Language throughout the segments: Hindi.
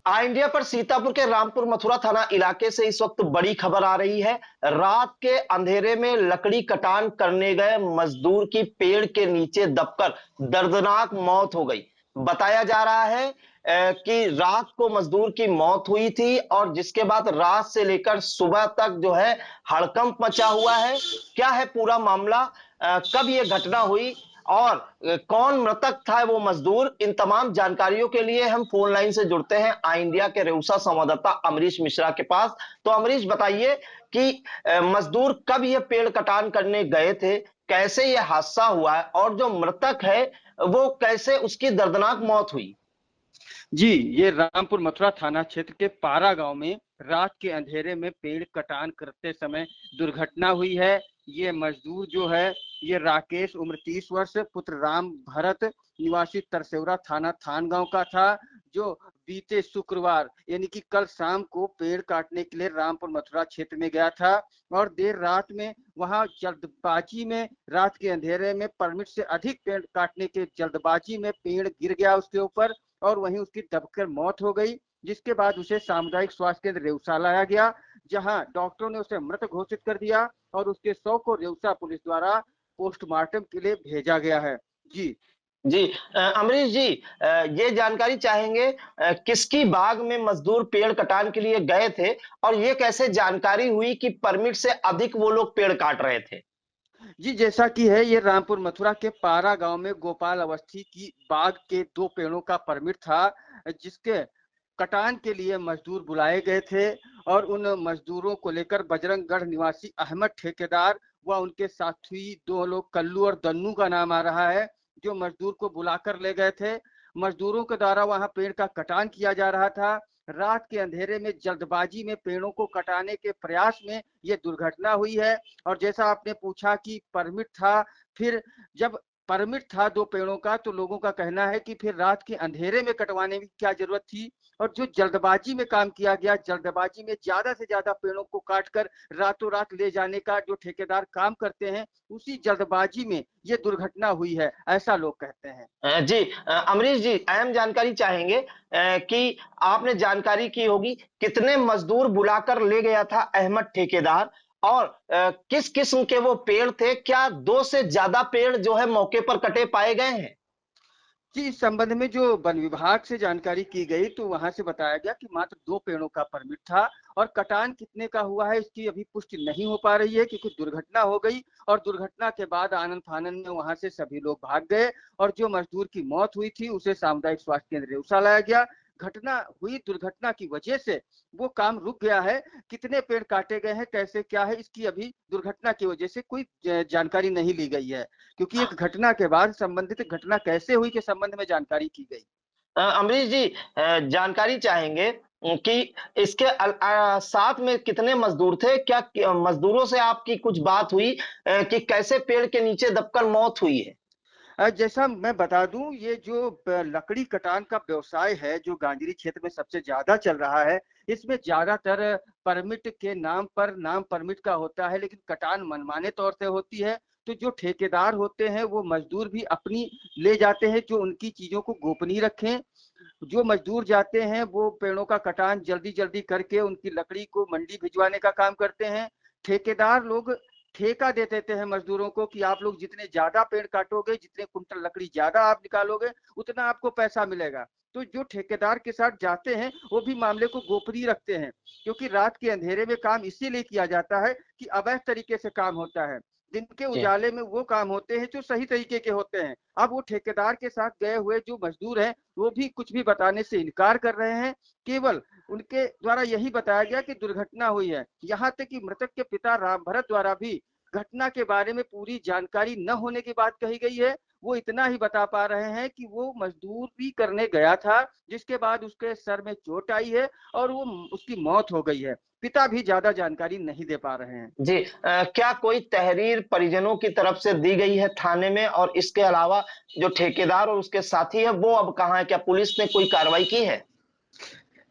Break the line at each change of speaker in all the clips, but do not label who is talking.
इंडिया पर सीतापुर के रामपुर मथुरा थाना इलाके से इस वक्त बड़ी खबर आ रही है। रात के अंधेरे में लकड़ी कटान करने गए मजदूर की पेड़ के नीचे दबकर दर्दनाक मौत हो गई। बताया जा रहा है कि रात को मजदूर की मौत हुई थी और जिसके बाद रात से लेकर सुबह तक जो है हड़कंप मचा हुआ है। क्या है पूरा मामला, कब यह घटना हुई और कौन मृतक था वो मजदूर, इन तमाम जानकारियों के लिए हम फोन लाइन से जुड़ते हैं आई इंडिया के रेउसा संवाददाता अमरीश मिश्रा के पास। तो अमरीश बताइए कि मजदूर कब ये पेड़ कटान करने गए थे, कैसे ये हादसा हुआ है और जो मृतक है वो कैसे उसकी दर्दनाक मौत हुई।
जी, ये रामपुर मथुरा थाना क्षेत्र के पारा गांव में रात के अंधेरे में पेड़ कटान करते समय दुर्घटना हुई है। ये मजदूर जो है, ये राकेश उम्र 30 वर्ष पुत्र राम भरत निवासी तरसेवरा थाना थान गांव का था, जो बीते शुक्रवार यानी कि कल शाम को पेड़ काटने के लिए रामपुर मथुरा क्षेत्र में गया था और देर रात में वहां जल्दबाजी में रात के अंधेरे में परमिट से अधिक पेड़ काटने के जल्दबाजी में पेड़ गिर गया उसके ऊपर और वहीं उसकी दबकर मौत हो गई, जिसके बाद उसे सामुदायिक स्वास्थ्य केंद्र रेउसा लाया गया, जहां डॉक्टरों ने उसे मृत घोषित कर दिया और उसके शव को रेउसा पुलिस द्वारा पोस्टमार्टम के लिए भेजा गया है। जी
जी, अमरीश जी, ये जानकारी चाहेंगे किसकी बाग में मजदूर पेड़ कटान के लिए गए थे और ये कैसे जानकारी हुई कि परमिट से अधिक वो लोग पेड़ काट रहे थे।
जी, जैसा कि है, ये रामपुर मथुरा के पारा गांव में गोपाल अवस्थी की बाग के 2 पेड़ों का परमिट था, जिसके कटान के लिए मजदूर बुलाए गए थे और उन मजदूरों को लेकर बजरंगगढ़ निवासी अहमद ठेकेदार व उनके साथी 2 लोग कल्लू और दन्नू का नाम आ रहा है, जो मजदूर को बुलाकर ले गए थे। मजदूरों के द्वारा वहां पेड़ का कटान किया जा रहा था। रात के अंधेरे में जल्दबाजी में पेड़ों को कटाने के प्रयास में ये दुर्घटना हुई है। और जैसा आपने पूछा कि परमिट था, फिर जब परमिट था 2 पेड़ों का, तो लोगों का कहना है कि फिर रात के अंधेरे में कटवाने की क्या जरूरत थी और जो जल्दबाजी में काम किया गया, जल्दबाजी में ज्यादा से ज्यादा पेड़ों को काटकर रातों रात ले जाने का जो ठेकेदार काम करते हैं, उसी जल्दबाजी में ये दुर्घटना हुई है, ऐसा लोग कहते हैं।
जी, अमरीश जी, अहम जानकारी चाहेंगे कि आपने जानकारी की होगी कितने मजदूर बुलाकर ले गया था अहमद ठेकेदार और किस किस्म के वो पेड़ थे, क्या दो से ज्यादा पेड़ जो है मौके पर कटे पाए गए हैं।
जी, इस संबंध में जो वन विभाग से जानकारी की गई, तो वहां से बताया गया कि मात्र 2 पेड़ों का परमिट था और कटान कितने का हुआ है इसकी अभी पुष्टि नहीं हो पा रही है, क्योंकि दुर्घटना हो गई और दुर्घटना के बाद आनन फानन में वहां से सभी लोग भाग गए और जो मजदूर की मौत हुई थी उसे सामुदायिक स्वास्थ्य केंद्र रेउसा लाया गया। घटना हुई, दुर्घटना की वजह से वो काम रुक गया है। कितने पेड़ काटे गए हैं, कैसे क्या है, इसकी अभी दुर्घटना की वजह से कोई जानकारी नहीं ली गई है, क्योंकि एक घटना के बाद संबंधित घटना कैसे हुई के संबंध में जानकारी की गई।
अमरीश जी, जानकारी चाहेंगे कि इसके साथ में कितने मजदूर थे, क्या मजदूरों से आपकी कुछ बात हुई कि कैसे पेड़ के नीचे दबकर मौत हुई है।
जैसा मैं बता दूं, ये जो लकड़ी कटान का व्यवसाय है, जो गांजरी क्षेत्र में सबसे ज्यादा चल रहा है, इसमें ज्यादातर परमिट के नाम पर नाम परमिट का होता है, लेकिन कटान मनमाने तौर से होती है। तो जो ठेकेदार होते हैं वो मजदूर भी अपनी ले जाते हैं, जो उनकी चीजों को गोपनीय रखें। जो मजदूर जाते हैं वो पेड़ों का कटान जल्दी जल्दी करके उनकी लकड़ी को मंडी भिजवाने का काम करते हैं। ठेकेदार लोग ठेका दे देते हैं मजदूरों को कि आप लोग जितने ज्यादा पेड़ काटोगे, जितने कुंटल लकड़ी ज्यादा आप निकालोगे, उतना आपको पैसा मिलेगा। तो जो ठेकेदार के साथ जाते हैं वो भी मामले को गोपनीय रखते हैं, क्योंकि रात के अंधेरे में काम इसीलिए किया जाता है कि अवैध तरीके से काम होता है। दिन के
जी।
उजाले में वो काम होते हैं जो सही तरीके के होते हैं। अब वो ठेकेदार के साथ गए हुए जो मजदूर हैं, वो भी कुछ भी बताने से इनकार कर रहे हैं। केवल उनके द्वारा यही बताया गया कि दुर्घटना हुई है। यहाँ तक कि मृतक के पिता राम भरत द्वारा भी घटना के बारे में पूरी जानकारी न होने की बात कही गई है। वो इतना ही बता पा रहे हैं कि वो मजदूरी करने गया था, जिसके बाद उसके सर में चोट आई है और वो उसकी मौत हो गई है। पिता भी ज्यादा जानकारी नहीं दे पा रहे हैं।
जी, क्या कोई तहरीर परिजनों की तरफ से दी गई है थाने में, और इसके अलावा जो ठेकेदार और उसके साथी है वो अब कहाँ है, क्या पुलिस ने कोई कार्रवाई की है।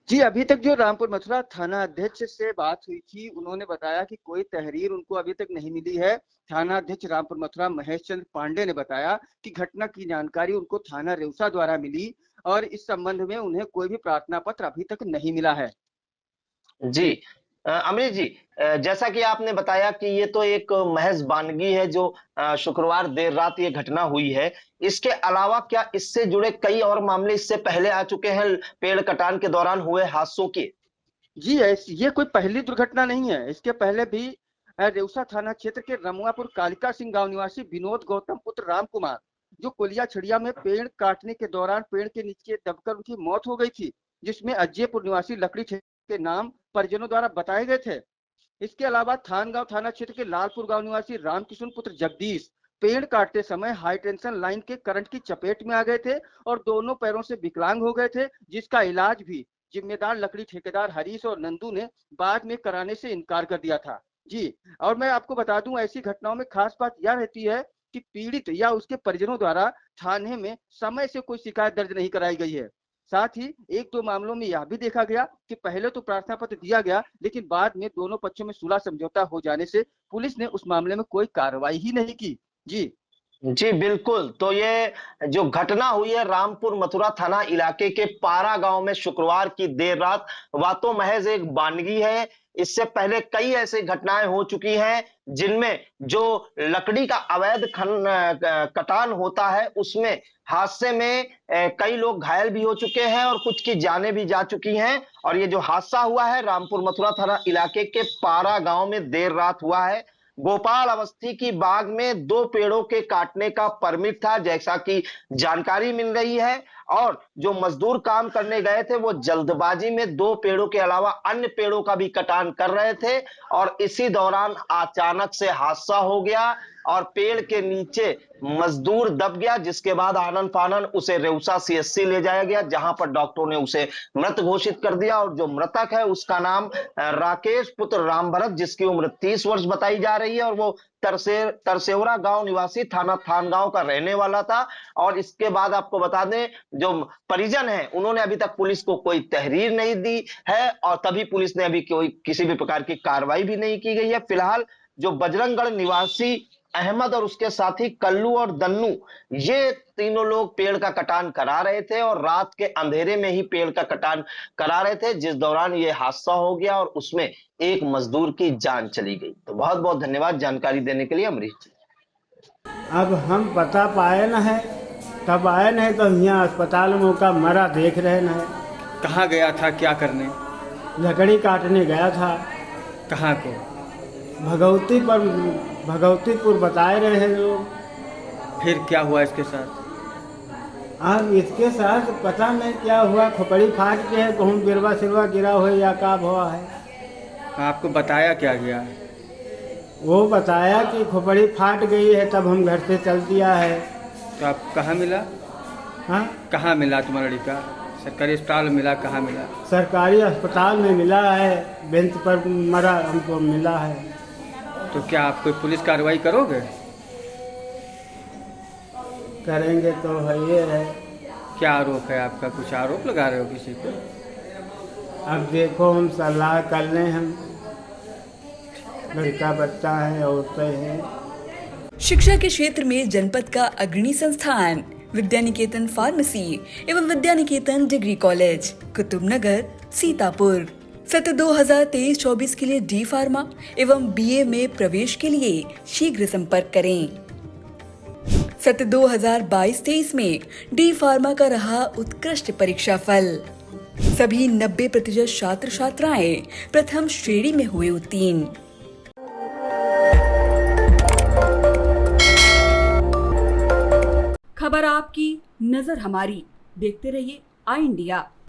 जी, अभी तक जो रामपुर मथुरा थाना अध्यक्ष से बात हुई थी, उन्होंने बताया कि कोई तहरीर उनको अभी तक नहीं मिली है। थाना अध्यक्ष रामपुर मथुरा महेश चंद्र पांडे ने बताया कि घटना की जानकारी उनको थाना रेउसा द्वारा मिली और इस संबंध में उन्हें कोई भी प्रार्थना पत्र अभी तक नहीं मिला है।
जी। अमरीश जी, जैसा कि आपने बताया कि ये तो एक महज वानगी है जो शुक्रवार देर रात ये घटना हुई है। इसके अलावा क्या इससे जुड़े कई और मामले इससे पहले आ चुके हैं पेड़ कटान के दौरान हुए हादसों के?
जी, ये कोई पहली दुर्घटना नहीं है। इसके पहले भी रेउसा थाना क्षेत्र के रमुआपुर कालिका सिंह गांव निवासी विनोद गौतम पुत्र राम कुमार, जो कोलिया छड़िया में पेड़ काटने के दौरान पेड़ के नीचे दबकर उनकी मौत हो गई थी, जिसमें अज्जेपुर निवासी लकड़ी ठेके के नाम परिजनों द्वारा बताए गए थे। इसके अलावा थानगांव थाना क्षेत्र के लालपुर गांव निवासी रामकिशन पुत्र जगदीश पेड़ काटते समय हाई टेंशन लाइन के करंट की चपेट में आ गए थे और दोनों पैरों से विकलांग हो गए थे, जिसका इलाज भी जिम्मेदार लकड़ी ठेकेदार हरीश और नंदू ने बाद में कराने से इनकार कर दिया था। जी, और मैं आपको बता दूं, ऐसी घटनाओं में खास बात यह रहती है कि पीड़ित या उसके परिजनों द्वारा थाने में समय से कोई शिकायत दर्ज नहीं कराई गई है। साथ ही एक दो मामलों में यह भी देखा गया कि पहले तो प्रार्थना पत्र दिया गया, लेकिन बाद में दोनों पक्षों में सुलह समझौता हो जाने से पुलिस ने उस मामले में कोई कार्रवाई ही नहीं की। जी।
जी, बिल्कुल। तो ये जो घटना हुई है रामपुर मथुरा थाना इलाके के पारा गांव में शुक्रवार की देर रात, वह तो महज एक वानगी है। इससे पहले कई ऐसी घटनाएं हो चुकी हैं जिनमें जो लकड़ी का अवैध कटान होता है उसमें हादसे में कई लोग घायल भी हो चुके हैं और कुछ की जानें भी जा चुकी हैं। और ये जो हादसा हुआ है रामपुर मथुरा थाना इलाके के पारा गांव में देर रात हुआ है। गोपाल अवस्थी की बाग में दो पेड़ों के काटने का परमिट था जैसा कि जानकारी मिल रही है। और जो मजदूर काम करने गए थे वो जल्दबाजी में दो पेड़ों के अलावा अन्य पेड़ों का भी कटान कर रहे थे और इसी दौरान अचानक से हादसा हो गया और पेड़ के नीचे मजदूर दब गया, जिसके बाद आनन फानन उसे रेउसा सीएचसी ले जाया गया जहां पर डॉक्टरों ने उसे मृत घोषित कर दिया। और जो मृतक है उसका नाम राकेश पुत्र राम भरत, जिसकी उम्र 30 वर्ष बताई जा रही है और वो तरसेवरा गांव निवासी थाना थानगांव का रहने वाला था। और इसके बाद आपको बता दें जो परिजन हैं उन्होंने अभी तक पुलिस को कोई तहरीर नहीं दी है और तभी पुलिस ने अभी कोई किसी भी प्रकार की कार्रवाई भी नहीं की गई है। फिलहाल जो बजरंगगढ़ निवासी अहमद और उसके साथी कल्लू और दन्नू, ये तीनों लोग पेड़ का कटान करा रहे थे और रात के अंधेरे में ही पेड़ का कटान करा रहे थे, जिस दौरान ये हादसा हो गया और उसमें एक मजदूर की जान चली गई। तो बहुत बहुत धन्यवाद जानकारी देने के लिए अमरीश जी।
अब हम पता पाए न है, तब आए नहीं तो यहाँ अस्पताल में का मरा देख रहे न है।
कहाँ गया था, क्या करने?
लकड़ी काटने गया था।
कहाँ को?
भगवतीपुर बताए रहे हैं लोग।
फिर क्या हुआ इसके साथ?
अब इसके साथ पता नहीं क्या हुआ, खोपड़ी फाट के है, कहूँ गिरवा सिरवा गिरा हो या का हुआ है।
आपको बताया क्या गया?
वो बताया कि खोपड़ी फाट गई है, तब हम घर से चल दिया है।
तो आप कहाँ मिला?
हाँ,
कहाँ मिला तुम्हारा लड़का? सरकारी अस्पताल में मिला? कहाँ मिला?
सरकारी अस्पताल में मिला है, बेंच पर मरा हमको मिला है।
तो क्या आप कोई पुलिस कार्रवाई करोगे?
करेंगे तो है ये है।
क्या आरोप है आपका? कुछ आरोप लगा रहे हो किसी को?
अब देखो हम सलाह कर लें, हम लड़का बच्चा है, औरतें हैं।
शिक्षा के क्षेत्र में जनपद का अग्रणी संस्थान विद्यानिकेतन फार्मेसी एवं विद्यानिकेतन डिग्री कॉलेज कुतुबनगर सीतापुर। सत्र 2023-24 के लिए डी फार्मा एवं बीए में प्रवेश के लिए शीघ्र संपर्क करें। सत्र 2022-23 में डी फार्मा का रहा उत्कृष्ट परीक्षा फल। सभी 90% छात्र छात्राएं प्रथम श्रेणी में हुए उत्तीर्ण।
खबर आपकी, नजर हमारी। देखते रहिए आई इंडिया।